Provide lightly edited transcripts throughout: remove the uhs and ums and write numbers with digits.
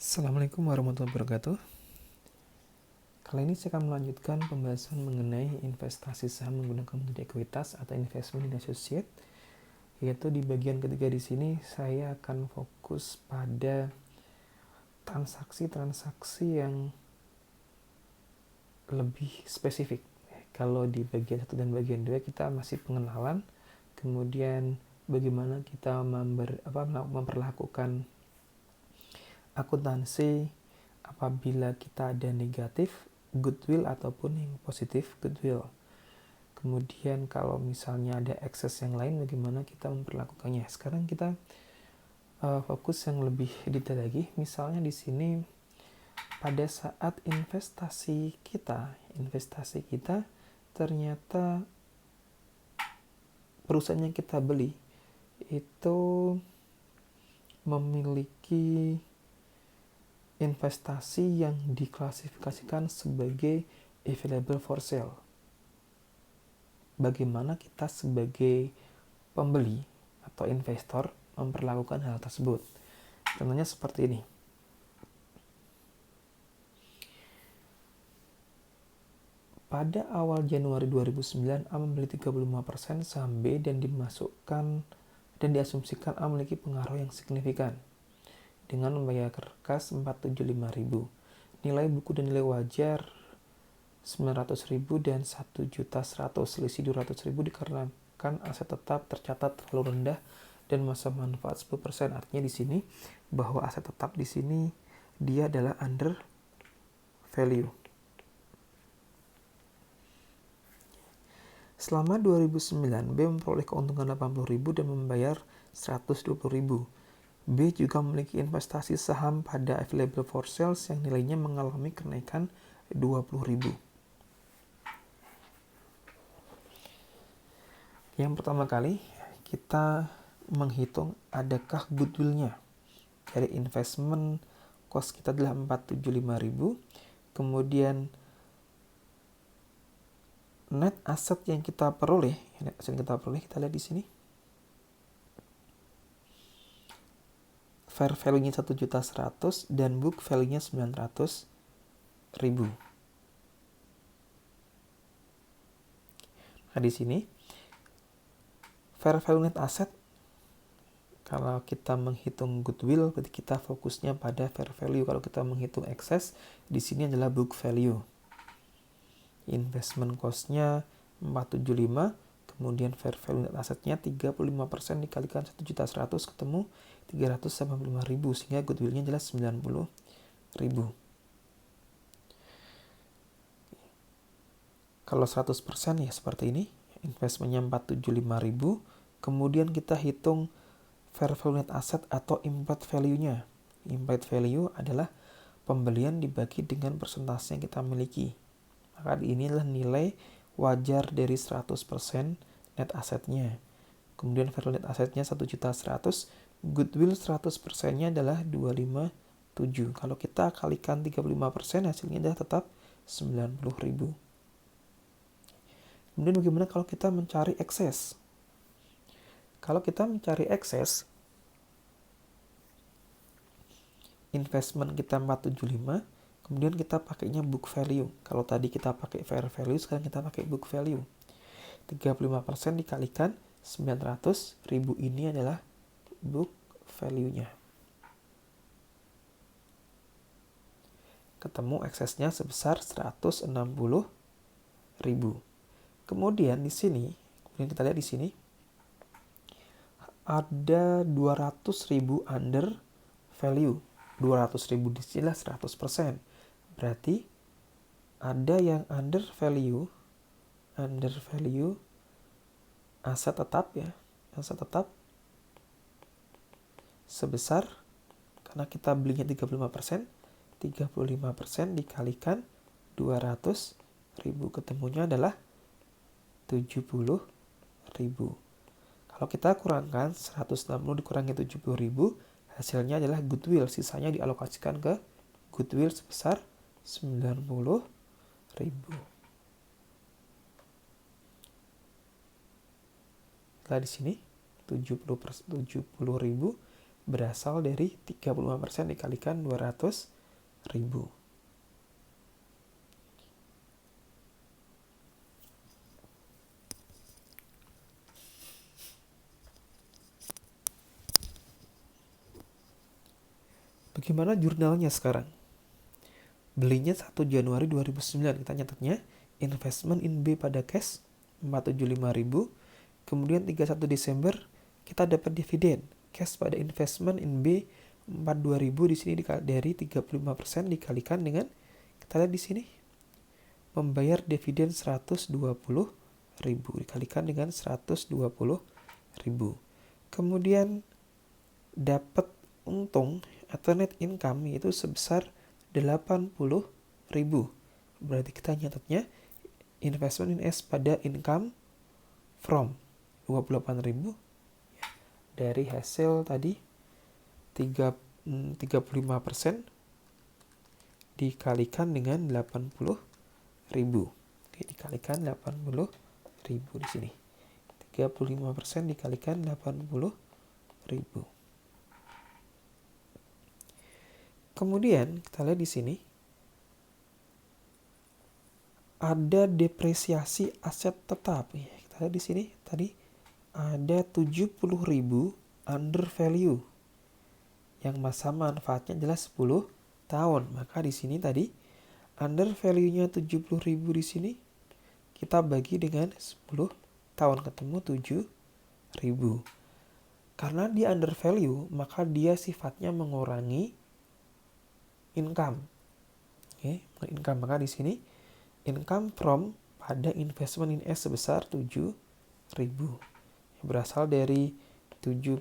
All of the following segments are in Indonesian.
Assalamualaikum warahmatullahi wabarakatuh. Kali ini saya akan melanjutkan pembahasan mengenai investasi saham menggunakan metode ekuitas atau investment in associate. Yaitu di bagian ketiga di sini saya akan fokus pada transaksi-transaksi yang lebih spesifik. Kalau di bagian 1 dan bagian 2 kita masih pengenalan, kemudian bagaimana kita memperlakukan akuntansi apabila kita ada negatif goodwill ataupun yang positif goodwill. Kemudian kalau misalnya ada ekses yang lain, bagaimana kita memperlakukannya. Sekarang kita fokus yang lebih detail lagi. Misalnya di sini pada saat investasi kita ternyata perusahaan yang kita beli itu memiliki investasi yang diklasifikasikan sebagai available for sale. Bagaimana kita sebagai pembeli atau investor memperlakukan hal tersebut? Contohnya seperti ini. Pada awal Januari 2009, A membeli 35% saham B dan diasumsikan A memiliki pengaruh yang signifikan dengan membayar kas 475.000. Nilai buku dan nilai wajar 900.000 dan 1.100.000. Selisih 200.000 dikarenakan aset tetap tercatat terlalu rendah dan masa manfaat 10%. Artinya di sini bahwa aset tetap di sini dia adalah under value. Selama 2009, B memperoleh keuntungan 80.000 dan membayar 120.000. B juga memiliki investasi saham pada available for sale yang nilainya mengalami kenaikan 20.000. Yang pertama kali kita menghitung adakah goodwill-nya. Dari investment cost kita adalah 475.000. Kemudian net asset yang kita peroleh, kita lihat di sini. Fair value-nya 1.100.000 dan book value-nya 900.000. Nah, di sini fair value net asset, kalau kita menghitung goodwill, berarti kita fokusnya pada fair value. Kalau kita menghitung excess, di sini adalah book value. Investment cost-nya 475, kemudian fair value net asset-nya 35% dikalikan 1.100.000 ketemu 385.000, sehingga goodwill-nya jelas 90.000. Kalau 100% ya seperti ini, investmentnya 475.000, kemudian kita hitung fair value net asset atau implied value-nya. Implied value adalah pembelian dibagi dengan persentase yang kita miliki. Maka inilah nilai wajar dari 100% net assetnya. Kemudian fair value net assetnya 1.100.000, goodwill 100%-nya adalah 257. Kalau kita kalikan 35%, hasilnya adalah tetap 90.000. Kemudian bagaimana kalau kita mencari ekses? Kalau kita mencari ekses, investment kita 475, kemudian kita pakainya book value. Kalau tadi kita pakai fair value, sekarang kita pakai book value. 35% dikalikan 900.000, ini adalah book value-nya. Ketemu eksesnya sebesar 160.000. Kemudian di sini, kita lihat di sini ada 200.000 under value. 200.000 di sini 100%. Berarti ada yang under value aset tetap ya. Aset tetap sebesar, karena kita belinya 35%, 35% dikalikan 200.000, ketemunya adalah 70.000. Kalau kita kurangkan 160 dikurangi 70.000, hasilnya adalah goodwill. Sisanya dialokasikan ke goodwill sebesar 90.000. Setelah di sini 70.000 berasal dari 35% dikalikan 200.000. Bagaimana jurnalnya sekarang? Belinya 1 Januari 2009, kita nyatetnya investment in B pada cash 475.000. Kemudian 31 Desember kita dapat dividen. Cash pada investment in B 42.000 di sini dari 35% dikalikan dengan, kita lihat di sini, membayar dividen 120.000 dikalikan dengan 120.000. Kemudian dapat untung atau net income itu sebesar 80.000. Berarti kita nyatetnya investment in S pada income from 28.000 dari hasil tadi 35% dikalikan dengan 80.000. Oke, dikalikan 80.000 di sini. 35% dikalikan 80.000. Kemudian kita lihat di sini ada depresiasi aset tetap. Kita lihat di sini tadi ada 70.000 under value yang masa manfaatnya adalah 10 tahun. Maka di sini tadi under value-nya 70.000 di sini kita bagi dengan 10 tahun, ketemu 7.000. Karena dia under value, maka dia sifatnya mengurangi income. Oke, income, maka di sini income from pada investment in S sebesar 7.000. Berasal dari 70.000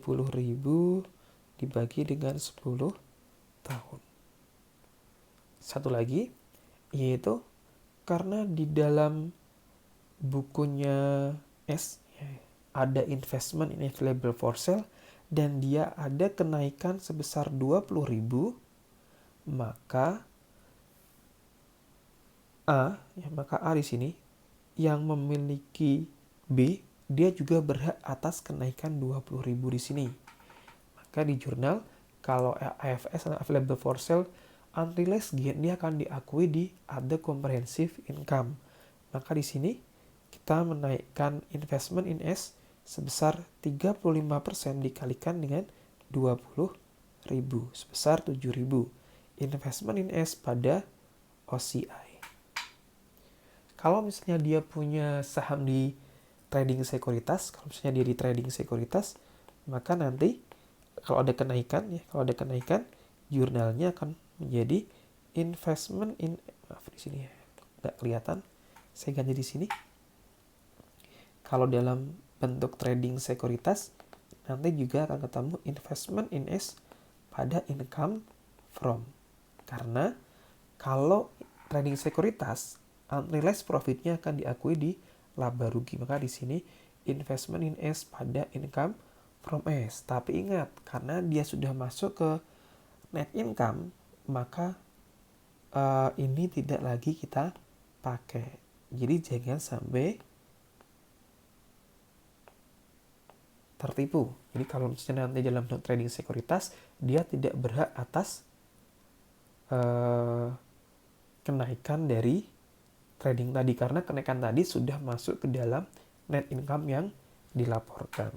dibagi dengan 10 tahun. Satu lagi, yaitu karena di dalam bukunya S ada investment in available for sale dan dia ada kenaikan sebesar 20.000, maka A di sini yang memiliki B, dia juga berhak atas kenaikan 20.000 di sini. Maka di jurnal kalau AFS available for sale unrealized gain dia akan diakui di other comprehensive income. Maka di sini kita menaikkan investment in S sebesar 35% dikalikan dengan 20.000 sebesar 7.000. Investment in S pada OCI. Kalau misalnya dia punya saham di trading sekuritas, maka nanti kalau ada kenaikan jurnalnya akan menjadi investment in, di sini nggak kelihatan, saya ganti di sini. Kalau dalam bentuk trading sekuritas nanti juga akan ketemu investment in S pada income from. Karena kalau trading sekuritas unrealized profitnya akan diakui di laba rugi, maka di sini investment in S pada income from S. Tapi ingat, karena dia sudah masuk ke net income, maka ini tidak lagi kita pakai. Jadi jangan sampai tertipu. Jadi kalau misalnya nanti dalam trading sekuritas dia tidak berhak atas kenaikan dari trading tadi, karena kenaikan tadi sudah masuk ke dalam net income yang dilaporkan.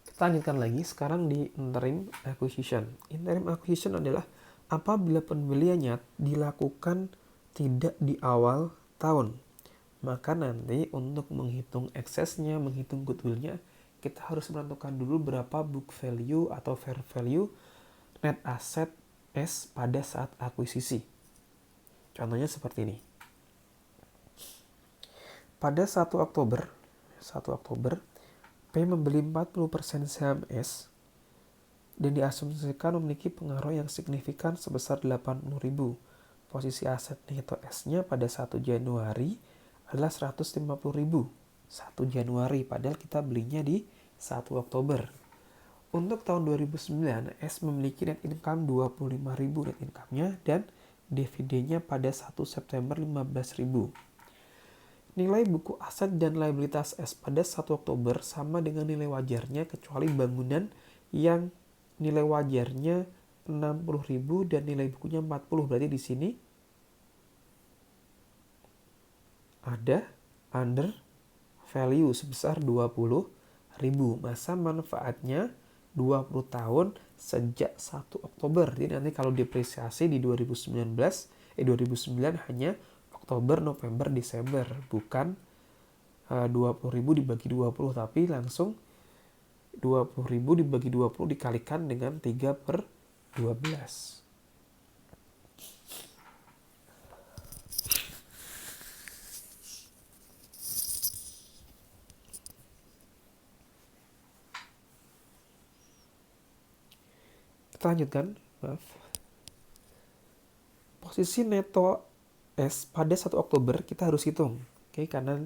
Kita lanjutkan lagi sekarang di interim acquisition. Interim acquisition adalah apabila pembeliannya dilakukan tidak di awal tahun. Maka nanti untuk menghitung eksesnya, menghitung goodwill-nya, kita harus menentukan dulu berapa book value atau fair value net asset S pada saat akuisisi. Contohnya seperti ini. Pada 1 Oktober, P membeli 40% saham S dan diasumsikan memiliki pengaruh yang signifikan sebesar 80.000. Posisi aset neto S-nya pada 1 Januari adalah 150.000. 1 Januari, padahal kita belinya di 1 Oktober. Untuk tahun 2009, S memiliki net income 25.000 net income-nya dan dividennya pada 1 September 15.000. Nilai buku aset dan liabilitas S pada 1 Oktober sama dengan nilai wajarnya kecuali bangunan yang nilai wajarnya 60.000 dan nilai bukunya 40. Berarti di sini ada under value sebesar 20.000. Masa manfaatnya 20 tahun sejak 1 Oktober. Jadi nanti kalau depresiasi di 2009 hanya Oktober, November, Desember, bukan 20.000 dibagi 20, tapi langsung 20.000 dibagi 20 dikalikan dengan 3/12. Kita lanjutkan, maaf. Posisi neto S pada 1 Oktober kita harus hitung. Oke, karena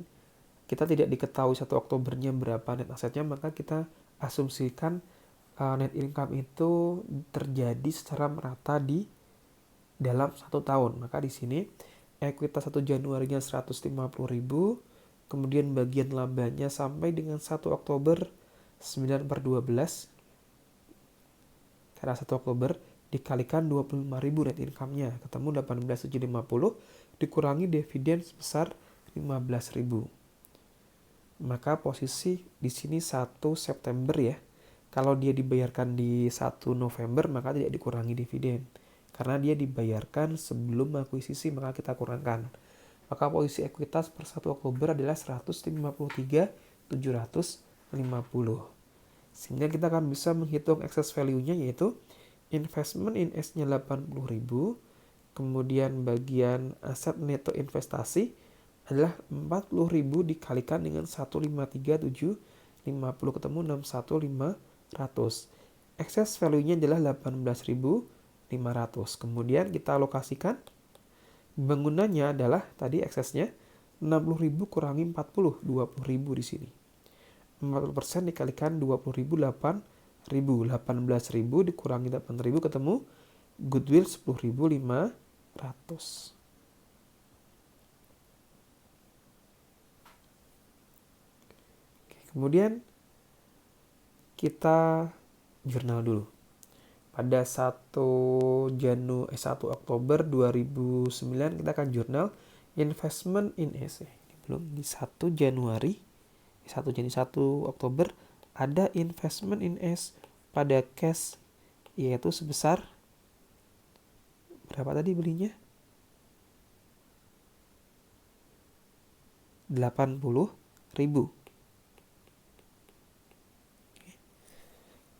kita tidak diketahui 1 Oktobernya berapa net asetnya, maka kita asumsikan net income itu terjadi secara merata di dalam 1 tahun. Maka di sini ekuitas 1 Januarinya 150.000, kemudian bagian labanya sampai dengan 1 Oktober 9/12. Karena 1 Oktober dikalikan 25.000 net income-nya, ketemu 18.750 dikurangi dividen sebesar 15.000. Maka posisi di sini 1 September ya. Kalau dia dibayarkan di 1 November maka tidak dikurangi dividen. Karena dia dibayarkan sebelum akuisisi maka kita kurangkan. Maka posisi ekuitas per 1 Oktober adalah 153.750. Sehingga kita akan bisa menghitung excess value-nya yaitu investment in S-nya 80.000, kemudian bagian aset neto investasi adalah 40.000 dikalikan dengan 153.750 ketemu 61.500. Excess value-nya adalah 18.500. Kemudian kita alokasikan bangunannya adalah tadi excess-nya 60.000 kurangi 40, 20.000 di sini. 40% dikalikan 20.000 18.000 dikurangi 8.000 ketemu goodwill 10.500. Kemudian kita jurnal dulu. Pada 1 Oktober 2009 kita akan jurnal investment in S. Belum di 1 Oktober ada investment in S pada cash yaitu sebesar berapa tadi belinya? 80.000.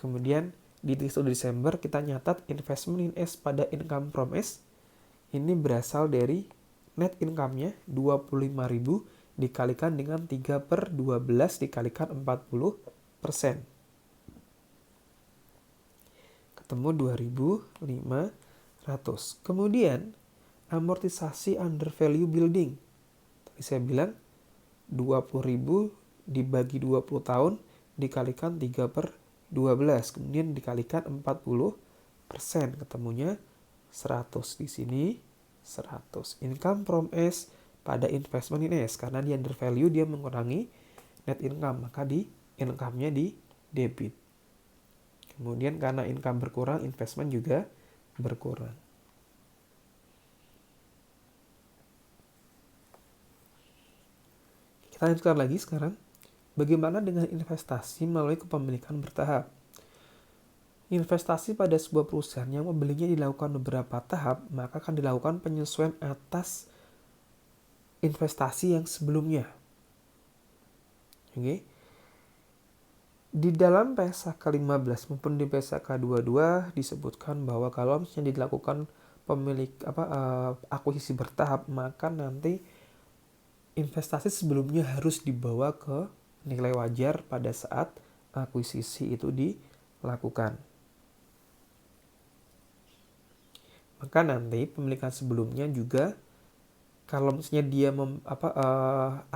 Kemudian di 1 Desember kita nyatat investment in S pada income from S. Ini berasal dari net income-nya 25.000 dikalikan dengan 3/12 dikalikan 40%. Ketemu 2.500. Kemudian amortisasi under value building. Tadi saya bilang 20.000 dibagi 20 tahun dikalikan 3/12. Kemudian dikalikan 40%. Ketemunya 100 di sini. 100. Income from S pada investment in S. Karena di under value dia mengurangi net income. Maka di income-nya di debit. Kemudian karena income berkurang, investment juga berkurang. Kita lanjutkan lagi sekarang. Bagaimana dengan investasi melalui kepemilikan bertahap? Investasi pada sebuah perusahaan yang membelinya dilakukan beberapa tahap, maka akan dilakukan penyesuaian atas investasi yang sebelumnya. Oke. Di dalam PSAK 15 maupun di PSAK 22 disebutkan bahwa kalau misalnya dilakukan akuisisi bertahap, maka nanti investasi sebelumnya harus dibawa ke nilai wajar pada saat akuisisi itu dilakukan. Maka nanti pemilikan sebelumnya juga kalau misalnya dia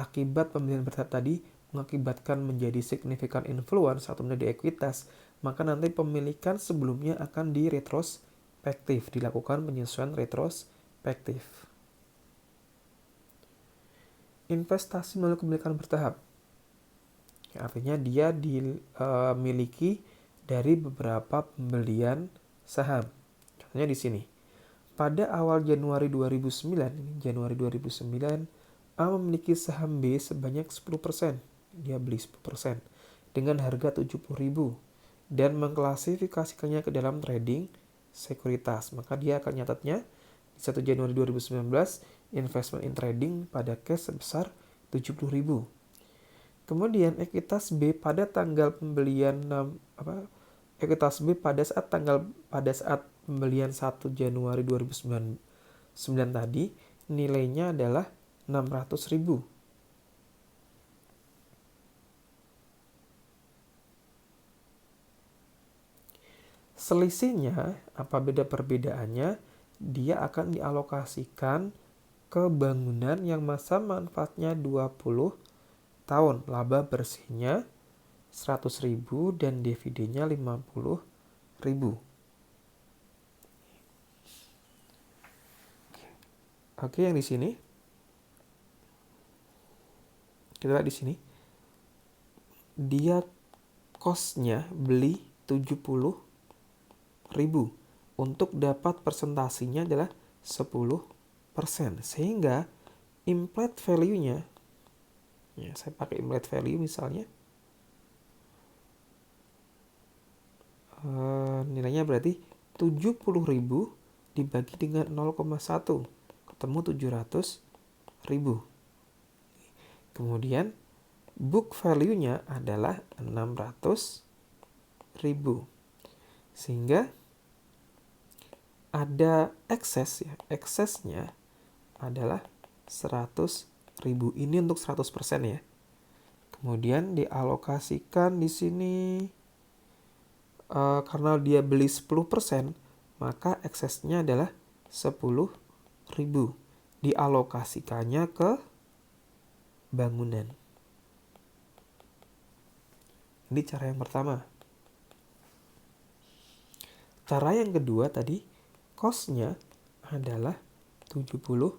akibat pemilihan bertahap tadi mengakibatkan menjadi significant influence atau menjadi ekuitas, maka nanti pemilikan sebelumnya akan diretrospektif, dilakukan penyesuaian retrospektif. retrospektif. Investasi melalui kepemilikan bertahap. Artinya dia dimiliki dari beberapa pembelian saham. Contohnya di sini. Pada awal Januari 2009, A memiliki saham B sebanyak 10%. Dia beli 10% dengan harga 70.000 dan mengklasifikasikannya ke dalam trading sekuritas. Maka dia akan nyatatnya di 1 Januari 2019 investment in trading pada cash sebesar 70.000. Kemudian ekuitas B pada tanggal pembelian ekuitas B pada saat pembelian 1 Januari 2009 tadi nilainya adalah 600.000. Selisihnya, apa beda perbedaannya? Dia akan dialokasikan ke bangunan yang masa manfaatnya 20 tahun. Laba bersihnya 100.000 dan dividennya 50.000. Oke, yang di sini. Kita lihat di sini. Dia cost-nya beli 70.000. Untuk dapat presentasinya adalah 10%. Sehingga implied value-nya, ya saya pakai implied value misalnya, nilainya berarti 70.000 dibagi dengan 0,1 ketemu 700.000. Kemudian book value-nya adalah 600.000. Sehingga ada ekses ya. Eksesnya adalah 100.000. Ini untuk 100% ya. Kemudian dialokasikan di sini karena dia beli 10%, maka eksesnya adalah 10.000. Dialokasikannya ke bangunan. Ini cara yang pertama. Cara yang kedua tadi, cost-nya adalah 70.000.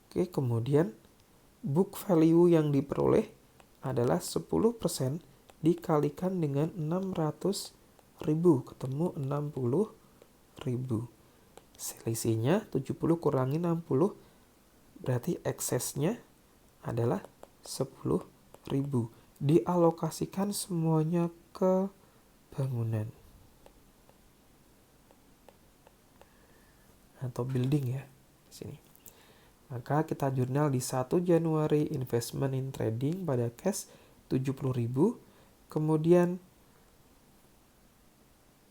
Oke, kemudian book value yang diperoleh adalah 10% dikalikan dengan 600.000 ketemu 60.000. Selisihnya 70 kurangi 60 berarti eksesnya adalah 10.000. Dialokasikan semuanya ke bangunan atau building ya di sini. Maka kita jurnal di 1 Januari investment in trading pada cash 70.000. Kemudian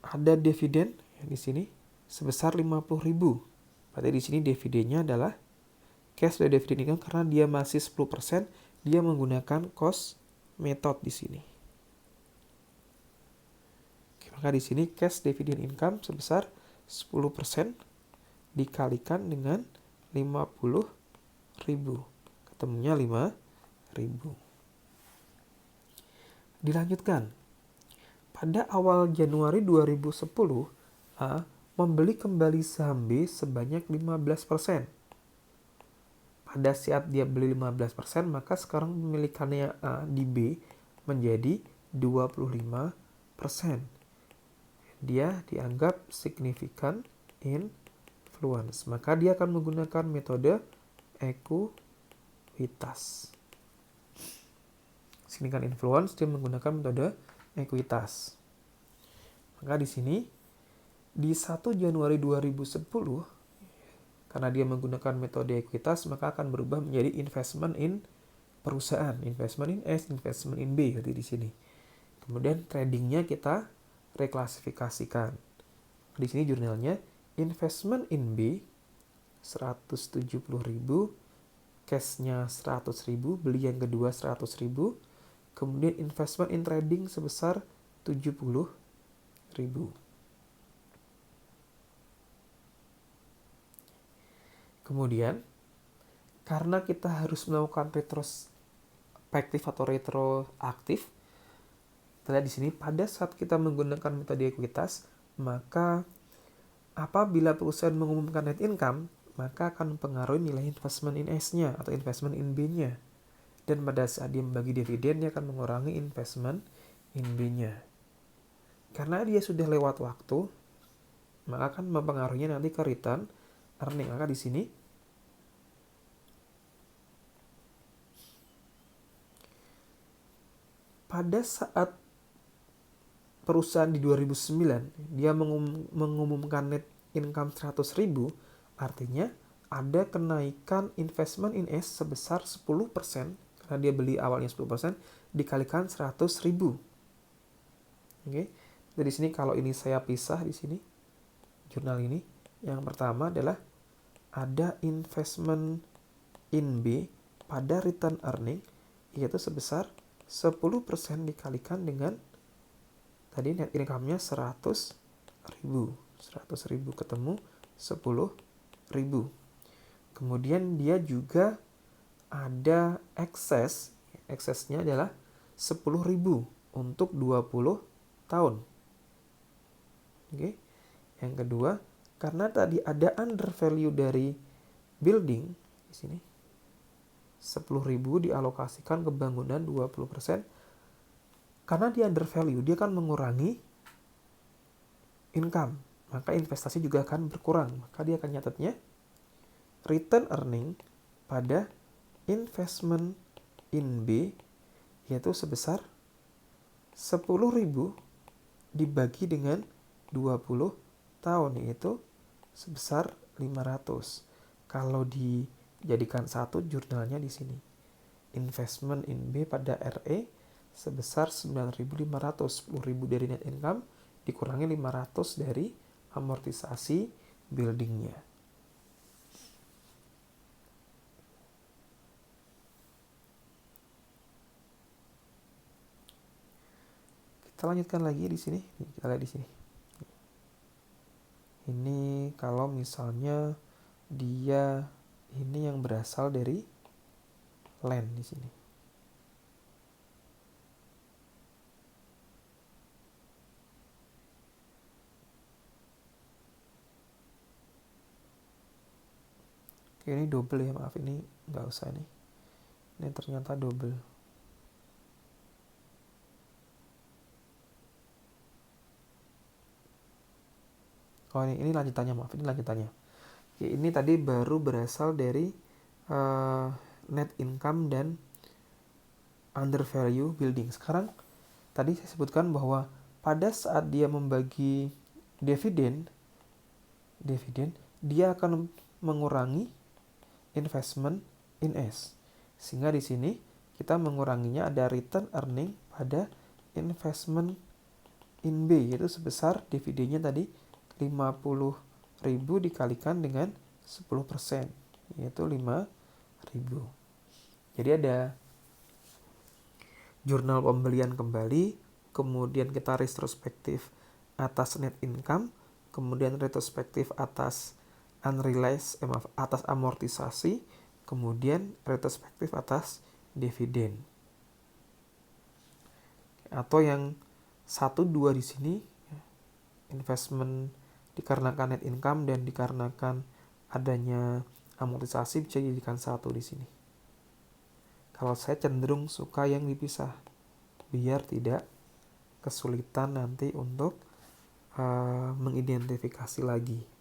ada dividen di sini sebesar 50.000. Berarti di sini dividennya adalah cash dari dividen income karena dia masih 10%, dia menggunakan cost method di sini. Oke, maka di sini cash dividend income sebesar 10% dikalikan dengan 50.000. Ketemunya 5.000. Dilanjutkan. Pada awal Januari 2010, A membeli kembali saham B sebanyak 15%. Pada saat dia beli 15%, maka sekarang pemilikannya A di B menjadi 25%. Dia dianggap significant influence. Maka dia akan menggunakan metode ekuitas. Significant influence, dia menggunakan metode ekuitas. Maka di sini di 1 Januari 2010 karena dia menggunakan metode ekuitas maka akan berubah menjadi investment in perusahaan, investment in S, investment in B berarti di sini. Kemudian tradingnya kita reklasifikasikan. Di sini jurnalnya investment in B 170.000, cashnya 100.000, beli yang kedua 100.000. Kemudian investment in trading sebesar 70.000. Kemudian, karena kita harus melakukan retrospektif atau retroaktif, kita lihat di sini pada saat kita menggunakan metode ekuitas, maka apabila perusahaan mengumumkan net income, maka akan mempengaruhi nilai investment in S-nya atau investment in B-nya. Dan pada saat dia membagi dividen, dia akan mengurangi investment in B-nya. Karena dia sudah lewat waktu, maka akan mempengaruhinya nanti ke return earning. Maka di sini pada saat perusahaan di 2009 dia mengumumkan net income 100.000, artinya ada kenaikan investment in S sebesar 10%, karena dia beli awalnya 10%, dikalikan 100.000. Oke. Dari sini kalau ini saya pisah di sini jurnal ini, yang pertama adalah ada investment in B pada return earning yaitu sebesar 10% dikalikan dengan tadi net income-nya 100.000 ketemu 10.000. Kemudian dia juga ada eksesnya adalah 10.000 untuk 20 tahun. Oke. Yang kedua, karena tadi ada under value dari building di sini 10.000 dialokasikan ke bangunan 20%. Karena dia under value, dia akan mengurangi income, maka investasi juga akan berkurang. Maka dia akan nyatetnya return earning pada investment in B yaitu sebesar 10.000 dibagi dengan 20 tahun yaitu sebesar 500. Kalau dijadikan satu jurnalnya di sini. Investment in B pada RE sebesar 9.500, 10.000 dari net income dikurangi 500 dari amortisasi buildingnya. Kita lanjutkan lagi di sini. Kita lihat di sini. Ini kalau misalnya dia ini yang berasal dari land di sini. Oke, ini double ya, maaf ini nggak usah nih. Ini ternyata double. Oh ini lanjutannya, maaf ini lanjutannya. Oke, ini tadi baru berasal dari net income dan under value building. Sekarang tadi saya sebutkan bahwa pada saat dia membagi dividen dia akan mengurangi investment in S. Sehingga di sini kita menguranginya ada return earning pada investment in B yaitu sebesar dividennya tadi 50.000 dikalikan dengan 10% yaitu 5.000. Jadi ada jurnal pembelian kembali, kemudian kita retrospektif atas net income, kemudian retrospektif atas atas amortisasi, kemudian retrospektif atas dividen. Atau yang 1-2 di sini investment dikarenakan net income dan dikarenakan adanya amortisasi bisa dijadikan 1 di sini. Kalau saya cenderung suka yang dipisah biar tidak kesulitan nanti untuk mengidentifikasi lagi.